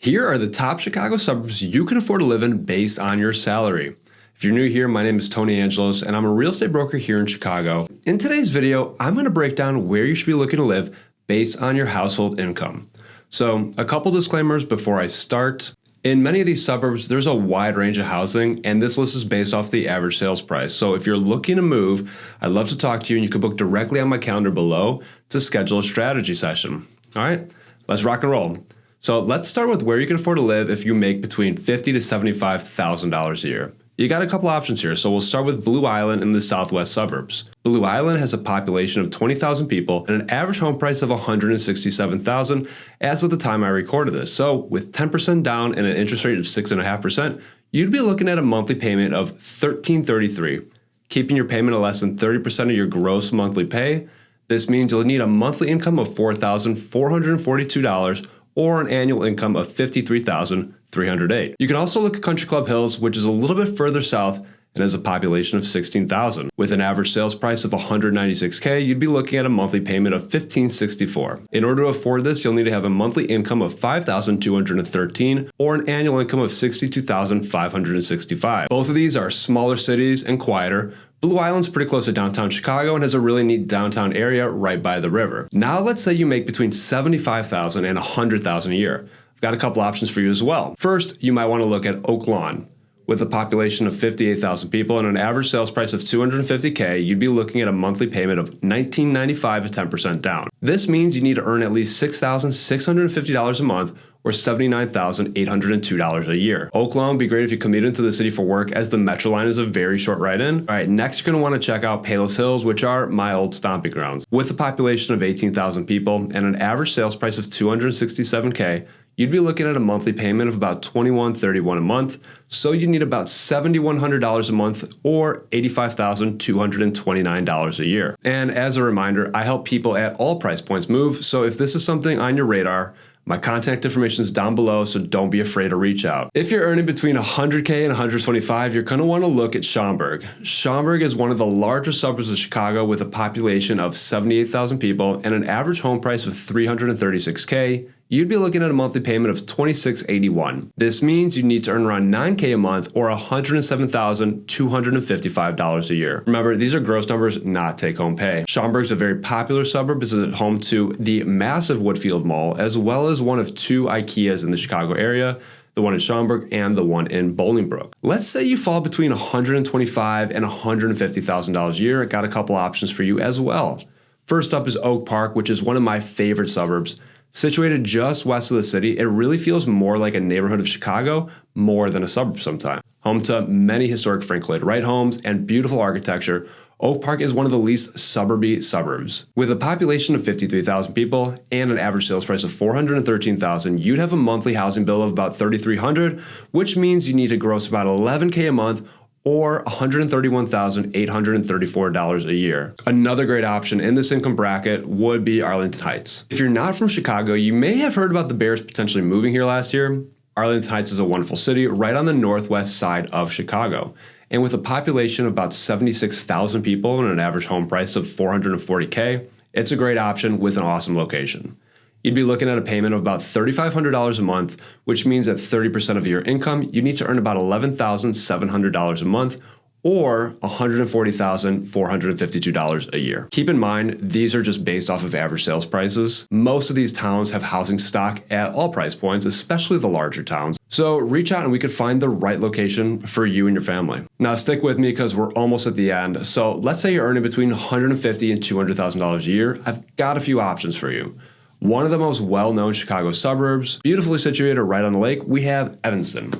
Here are the top Chicago suburbs you can afford to live in based on your salary. If you're new here, my name is Tony Angelos and I'm a real estate broker here in Chicago. In today's video, I'm going to break down where you should be looking to live based on your household income. So a couple disclaimers before I start. In many of these suburbs, there's a wide range of housing, and this list is based off the average sales price. So if you're looking to move, I'd love to talk to you, and you can book directly on my calendar below to schedule a strategy session. All right, let's rock and roll. So let's start with where you can afford to live if you make between $50,000 to $75,000 a year. You got a couple options here, so we'll start with Blue Island in the southwest suburbs. Blue Island has a population of 20,000 people and an average home price of $167,000 as of the time I recorded this. So with 10% down and an interest rate of 6.5%, you'd be looking at a monthly payment of $1,333. Keeping your payment at less than 30% of your gross monthly pay, this means you'll need a monthly income of $4,442 or an annual income of $53,308. You can also look at Country Club Hills, which is a little bit further south and has a population of 16,000. With an average sales price of $196K, you'd be looking at a monthly payment of $1,564. In order to afford this, you'll need to have a monthly income of $5,213 or an annual income of $62,565. Both of these are smaller cities and quieter. Blue Island's pretty close to downtown Chicago and has a really neat downtown area right by the river. Now let's say you make between $75,000 and $100,000 a year. I've got a couple options for you as well. First, you might want to look at Oak Lawn. With a population of 58,000 people and an average sales price of $250K, you'd be looking at a monthly payment of $1,995 at 10% down. This means you need to earn at least $6,650 a month or $79,802 a year. Oak Lawn would be great if you commute into the city for work, as the Metro line is a very short ride in. All right, next you're going to want to check out Palos Hills, which are my old stomping grounds. With a population of 18,000 people and an average sales price of $267K, you'd be looking at a monthly payment of about $2,131 a month, so you need about $7,100 a month or $85,229 a year. And as a reminder, I help people at all price points move, so if this is something on your radar, my contact information is down below, so don't be afraid to reach out. If you're earning between $100K and $125, you're going to want to look at Schaumburg. Schaumburg is one of the largest suburbs of Chicago with a population of 78,000 people and an average home price of $336K. You'd be looking at a monthly payment of $2,681. This means you need to earn around $9K a month or $107,255 a year. Remember, these are gross numbers, not take-home pay. Schaumburg is a very popular suburb as it's home to the massive Woodfield Mall, as well as one of two IKEAs in the Chicago area, the one in Schaumburg and the one in Bolingbrook. Let's say you fall between $125,000 and $150,000 a year. I got a couple options for you as well. First up is Oak Park, which is one of my favorite suburbs. Situated just west of the city, it really feels more like a neighborhood of Chicago more than a suburb sometimes. Home to many historic Frank Lloyd Wright homes and beautiful architecture, Oak Park is one of the least suburby suburbs. With a population of 53,000 people and an average sales price of $413,000, you'd have a monthly housing bill of about $3,300, which means you need to gross about $11K a month or $131,834 a year. Another great option in this income bracket would be Arlington Heights. If you're not from Chicago, you may have heard about the Bears potentially moving here last year. Arlington Heights is a wonderful city right on the northwest side of Chicago. And with a population of about 76,000 people and an average home price of $440K, it's a great option with an awesome location. You'd be looking at a payment of about $3,500 a month, which means at 30% of your income, you need to earn about $11,700 a month or $140,452 a year. Keep in mind, these are just based off of average sales prices. Most of these towns have housing stock at all price points, especially the larger towns. So reach out and we could find the right location for you and your family. Now stick with me because we're almost at the end. So let's say you're earning between $150,000 and $200,000 a year. I've got a few options for you. One of the most well-known Chicago suburbs, beautifully situated right on the lake, we have Evanston.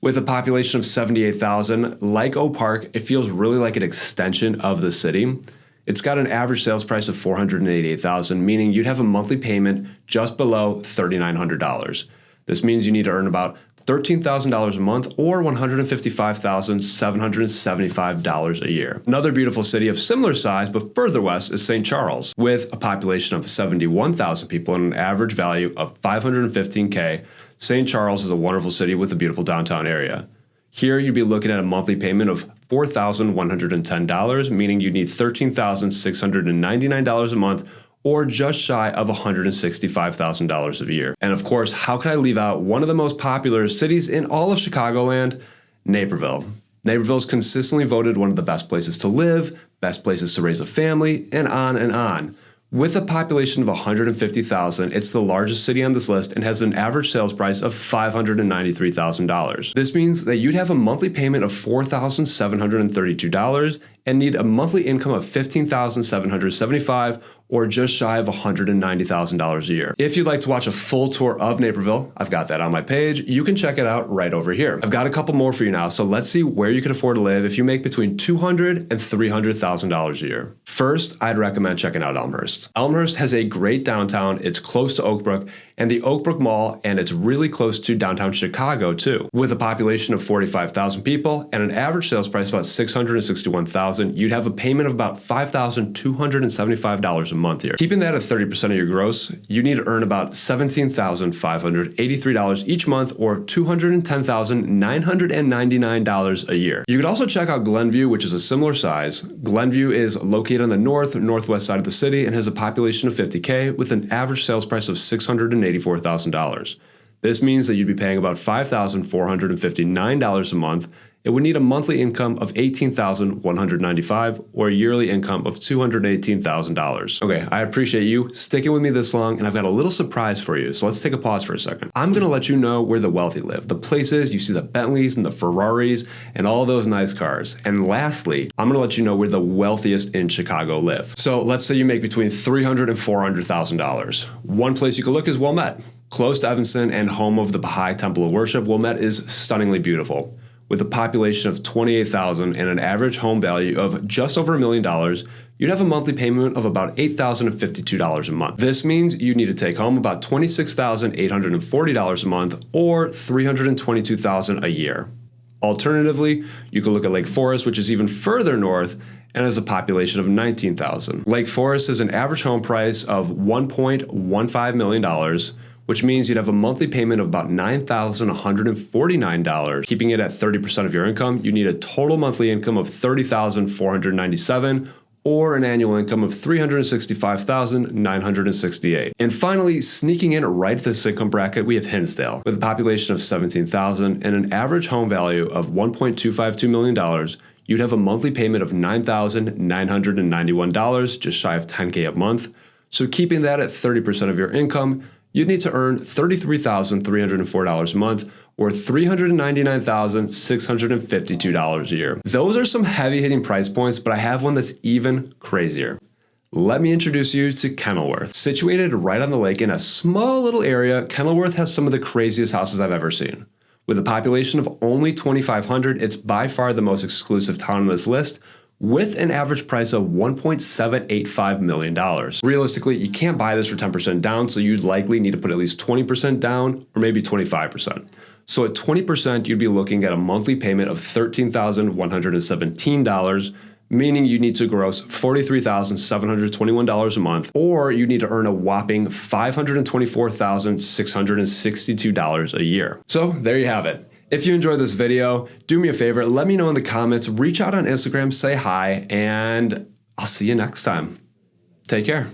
With a population of 78,000, like Oak Park, it feels really like an extension of the city. It's got an average sales price of $488,000, meaning you'd have a monthly payment just below $3,900. This means you need to earn about $13,000 a month or $155,775 a year. Another beautiful city of similar size but further west is St. Charles. With a population of 71,000 people and an average value of $515K, St. Charles is a wonderful city with a beautiful downtown area. Here you'd be looking at a monthly payment of $4,110, meaning you'd need $13,699 a month or just shy of $165,000 a year. And of course, how could I leave out one of the most popular cities in all of Chicagoland? Naperville. Naperville is consistently voted one of the best places to live, best places to raise a family, and on and on. With a population of 150,000, it's the largest city on this list and has an average sales price of $593,000. This means that you'd have a monthly payment of $4,732 and need a monthly income of $15,775 or just shy of $190,000 a year. If you'd like to watch a full tour of Naperville, I've got that on my page. You can check it out right over here. I've got a couple more for you now, so let's see where you can afford to live if you make between $200,000 and $300,000 a year. First, I'd recommend checking out Elmhurst. Elmhurst has a great downtown, it's close to Oak Brook and the Oak Brook Mall, and it's really close to downtown Chicago too. With a population of 45,000 people and an average sales price of about $661,000, you'd have a payment of about $5,275 a month here. Keeping that at 30% of your gross, you need to earn about $17,583 each month or $210,999 a year. You could also check out Glenview, which is a similar size. Glenview is located on the northwest side of the city and has a population of 50K with an average sales price of $684,000. This means that you'd be paying about $5,459 a month. It would need a monthly income of $18,195 or a yearly income of $218,000. Okay, I appreciate you sticking with me this long, and I've got a little surprise for you, so let's take a pause for a second. I'm gonna let you know where the wealthy live, the places you see the Bentleys and the Ferraris and all those nice cars. And lastly, I'm gonna let you know where the wealthiest in Chicago live. So let's say you make between $300,000 and $400,000. One place you can look is Wilmette. Close to Evanston and home of the Baha'i Temple of Worship, Wilmette is stunningly beautiful. With a population of 28,000 and an average home value of just over $1 million, you'd have a monthly payment of about $8,052 a month. This means you need to take home about $26,840 a month or $322,000 a year. Alternatively, you could look at Lake Forest, which is even further north and has a population of 19,000. Lake Forest has an average home price of $1.15 million, which means you'd have a monthly payment of about $9,149. Keeping it at 30% of your income, you need a total monthly income of $30,497 or an annual income of $365,968. And finally, sneaking in right at this income bracket, we have Hinsdale. With a population of 17,000 and an average home value of $1.252 million, you'd have a monthly payment of $9,991, just shy of $10K a month. So keeping that at 30% of your income, you'd need to earn $33,304 a month or $399,652 a year. Those are some heavy-hitting price points, but I have one that's even crazier. Let me introduce you to Kenilworth. Situated right on the lake in a small little area, Kenilworth has some of the craziest houses I've ever seen. With a population of only 2,500, it's by far the most exclusive town on this list, with an average price of $1.785 million. Realistically, you can't buy this for 10% down, so you'd likely need to put at least 20% down or maybe 25%. So at 20%, you'd be looking at a monthly payment of $13,117, meaning you need to gross $43,721 a month, or you need to earn a whopping $524,662 a year. So there you have it. If you enjoyed this video, do me a favor, let me know in the comments, reach out on Instagram, say hi, and I'll see you next time. Take care.